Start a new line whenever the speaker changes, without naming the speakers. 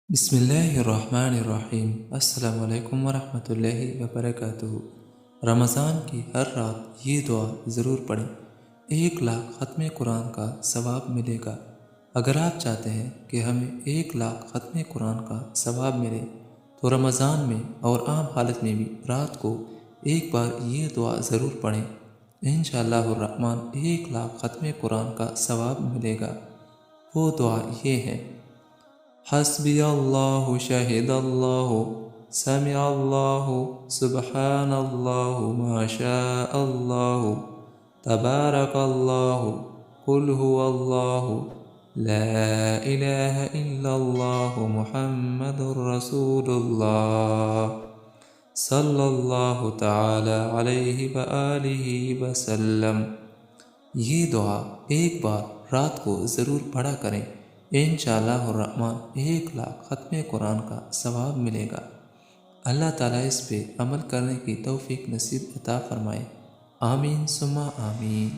بسم اللہ الرحمن الرحیم۔ السلام علیکم ورحمۃ اللہ وبرکاتہ۔ رمضان کی ہر رات یہ دعا ضرور پڑھیں، 1,00,000 ختم قرآن کا ثواب ملے گا۔ اگر آپ چاہتے ہیں کہ ہمیں 1,00,000 ختم قرآن کا ثواب ملے تو رمضان میں اور عام حالت میں بھی رات کو ایک بار یہ دعا ضرور پڑھیں، انشاءاللہ الرحمن 1,00,000 ختم قرآن کا ثواب ملے گا۔ وہ دعا یہ ہے: حسبی اللہ شہد اللہ سمع اللہ سبحان اللہ ما شاء اللہ تبارک اللہ قل هو اللہ لا الہ الا اللہ محمد رسول اللہ صلی اللہ تعالی علیہ وآلہ وسلم۔ یہ دعا ایک بار رات کو ضرور پڑھا کریں، انشاءاللہ الرحمن 1,00,000 ختم قرآن کا ثواب ملے گا۔ اللہ تعالیٰ اس پہ عمل کرنے کی توفیق نصیب عطا فرمائے، آمین ثم آمین۔